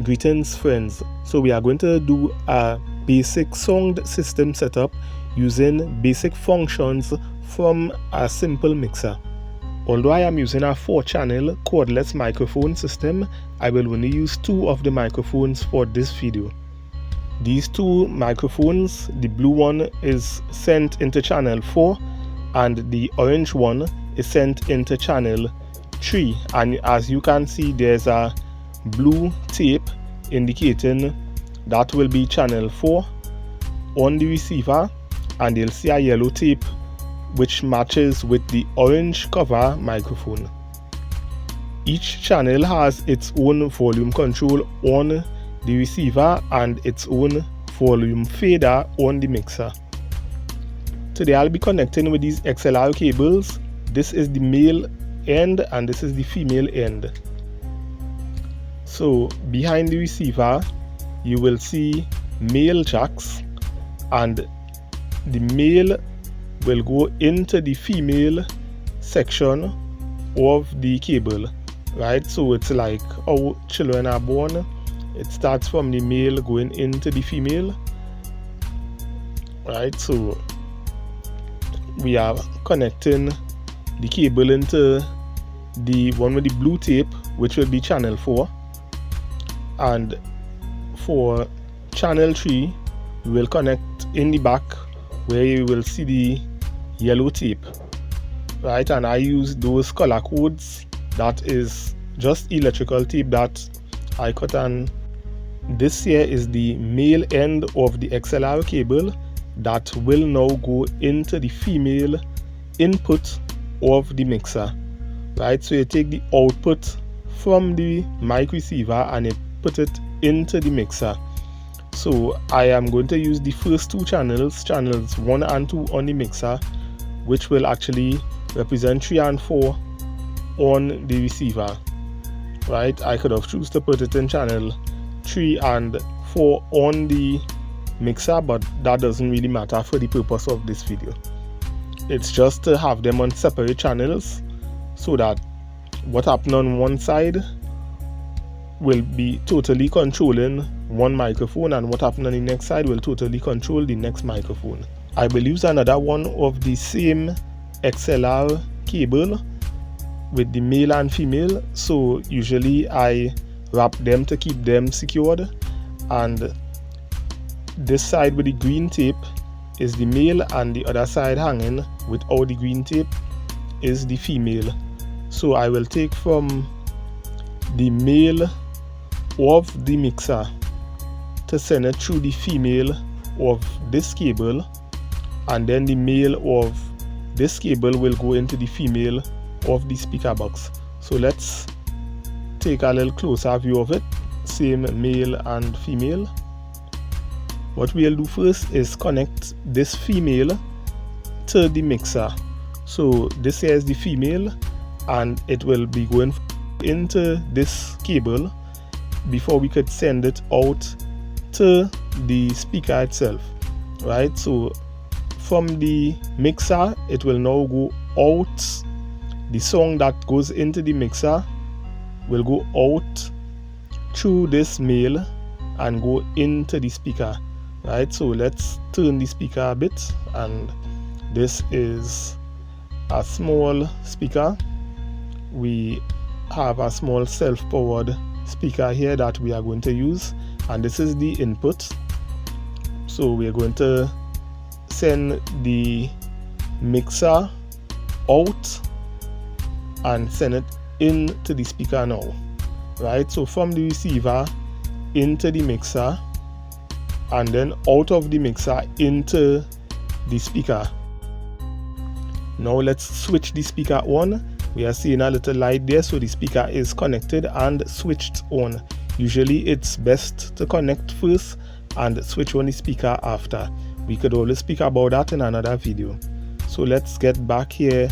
Greetings friends. So we are going to do a basic sound system setup using basic functions from a simple mixer. Although I am using a 4-channel cordless microphone system, I will only use 2 of the microphones for this video. These 2 microphones, the blue one is sent into channel 4 and the orange one is sent into channel 3, and as you can see there's a blue tape indicating that will be channel 4 on the receiver, and you'll see a yellow tape which matches with the orange cover microphone. Each channel has its own volume control on the receiver and its own volume fader on the mixer. Today I'll be connecting with these XLR cables. This is the male end and this is the female end. So behind the receiver you will see male jacks, and the male will go into the female section of the cable, right? So it's like how children are born. It starts from the male going into the female, right? So we are connecting the cable into the one with the blue tape, which will be channel 4, and for channel 3 we will connect in the back where you will see the yellow tape, right? And I use those color codes. That is just electrical tape that I cut, and this here is the male end of the XLR cable that will now go into the female input of the mixer, right? So you take the output from the mic receiver and you put it into the mixer. So I am going to use the first 2 channels, channels 1 and 2 on the mixer, which will actually represent 3 and 4 on the receiver, right? I could have chosen to put it in channel 3 and 4 on the mixer, but that doesn't really matter for the purpose of this video. It's just to have them on separate channels so that what happens on one side will be totally controlling one microphone, and what happens on the next side will totally control the next microphone. I will use another one of the same XLR cable with the male and female, so usually I wrap them to keep them secured, and this side with the green tape is the male and the other side hanging without the green tape is the female. So I will take from the male of the mixer to send it through the female of this cable, and then the male of this cable will go into the female of the speaker box. So let's take a little closer view of it. Same male and female. What we'll do first is connect this female to the mixer. So this here is the female and it will be going into this cable before we could send it out to the speaker itself, right? So from the mixer it will now go out. The song that goes into the mixer will go out through this male and go into the speaker, right? So let's turn the speaker a bit, and this is a small speaker. We have a small self-powered speaker here that we are going to use, and this is the input. So we are going to send the mixer out and send it into the speaker now, right? So from the receiver into the mixer, and then out of the mixer into the speaker. Now let's switch the speaker on. We are seeing a little light there, so the speaker is connected and switched on. Usually it's best to connect first and switch on the speaker after. We could always speak about that in another video. So let's get back here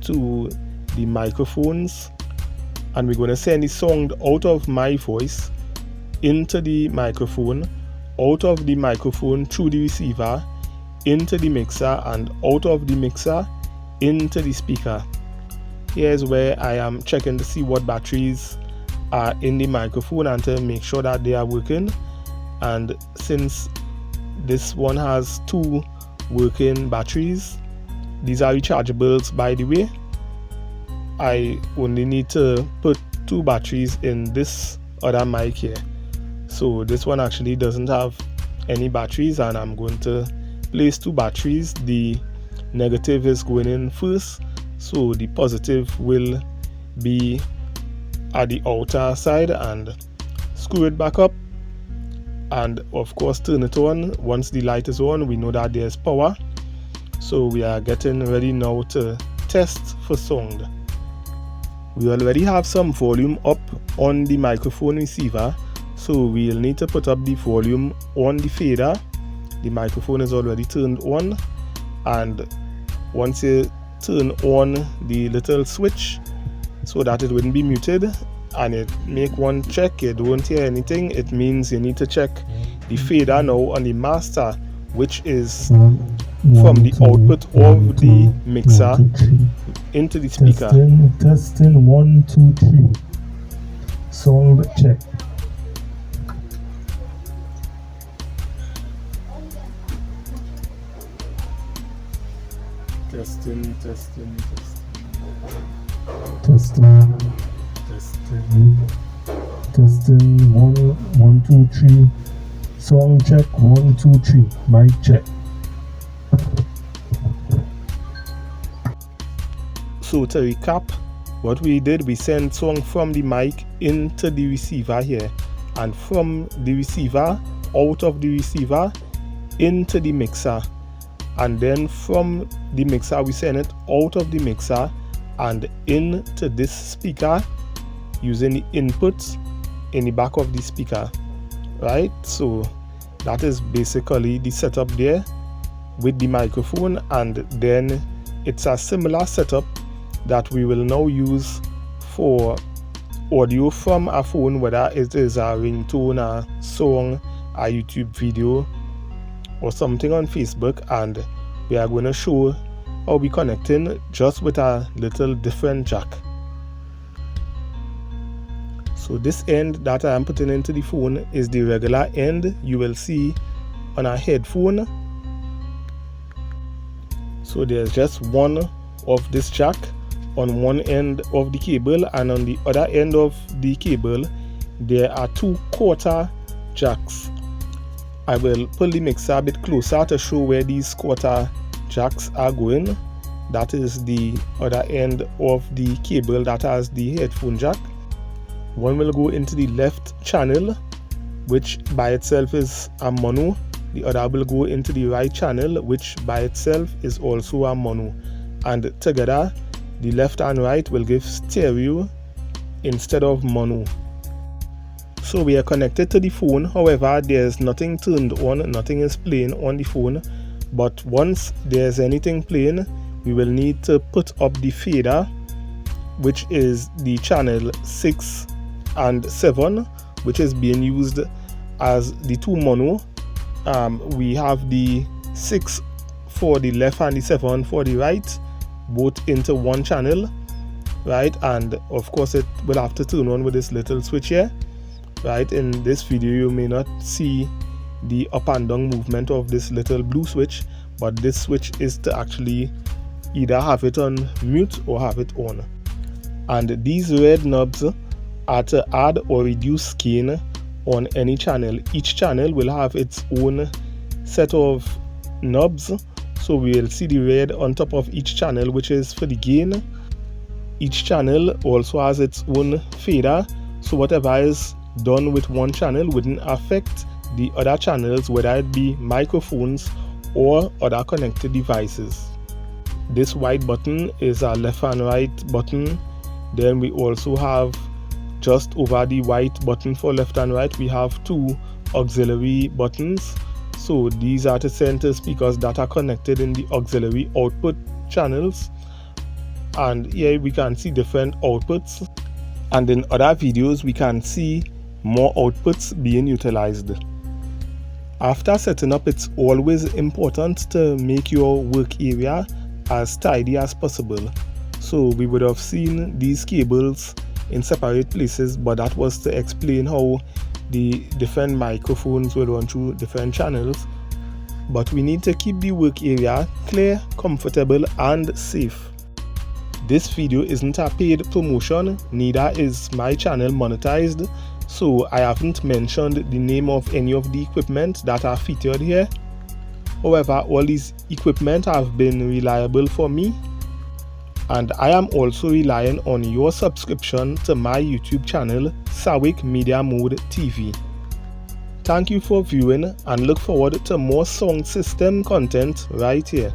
to the microphones, and we're going to send the sound out of my voice into the microphone, out of the microphone through the receiver into the mixer, and out of the mixer into the speaker. Here's where I am checking to see what batteries are in the microphone and to make sure that they are working. And since this one has 2 working batteries, these are rechargeables by the way, I only need to put 2 batteries in this other mic here. So this one actually doesn't have any batteries, and I'm going to place 2 batteries. The negative is going in first, so the positive will be at the outer side, and screw it back up, and of course turn it on. Once the light is on, we know that there's power. So we are getting ready now to test for sound. We already have some volume up on the microphone receiver, so we'll need to put up the volume on the fader. The microphone is already turned on, and once you turn on the little switch so that it wouldn't be muted, and it make one check, you don't hear anything, it means you need to check the fader now on the master, which is from the output of the mixer into the speaker. Testing 1 2 3. Sound check. Testing. Testing 1 2 3. Sound check 1 2 3. Mic check. So to recap, what we did, we sent song from the mic into the receiver here, and from the receiver, out of the receiver, into the mixer, and then from the mixer we send it out of the mixer and into this speaker using the inputs in the back of the speaker, right? So that is basically the setup there with the microphone, and then it's a similar setup that we will now use for audio from a phone, whether it is a ringtone, a song, a YouTube video, or something on Facebook, and we are going to show how we connecting just with a little different jack. So this end that I am putting into the phone is the regular end you will see on a headphone. So there's just one of this jack on one end of the cable, and on the other end of the cable there are 2 quarter jacks. I will pull the mixer a bit closer to show where these quarter jacks are going. That is the other end of the cable that has the headphone jack. One will go into the left channel, which by itself is a mono. The other will go into the right channel, which by itself is also a mono. And together, the left and right will give stereo instead of mono. So we are connected to the phone. However, there's nothing turned on, nothing is playing on the phone. But once there's anything playing, we will need to put up the fader, which is the channel 6 and 7, which is being used as the 2 mono. We have the 6 for the left and the 7 for the right, both into one channel, right? And of course it will have to turn on with this little switch here, right? In this video you may not see the up and down movement of this little blue switch, but this switch is to actually either have it on mute or have it on. And these red knobs are to add or reduce gain on any channel. Each channel will have its own set of knobs. So we will see the red on top of each channel, which is for the gain. Each channel also has its own fader, so whatever is done with one channel wouldn't affect the other channels, whether it be microphones or other connected devices. This white button is a left and right button. Then we also have, just over the white button for left and right, we have 2 auxiliary buttons. So these are to center speakers that are connected in the auxiliary output channels. And here we can see different outputs. And in other videos we can see more outputs being utilized. After setting up, it's always important to make your work area as tidy as possible. So we would have seen these cables in separate places, but that was to explain how the different microphones will run through different channels. But we need to keep the work area clear, comfortable and safe. This video isn't a paid promotion, neither is my channel monetized, so I haven't mentioned the name of any of the equipment that are featured here. However, all these equipment have been reliable for me, and I am also relying on your subscription to my YouTube channel, SAWIC Media Mode TV. Thank you for viewing and look forward to more sound system content right here.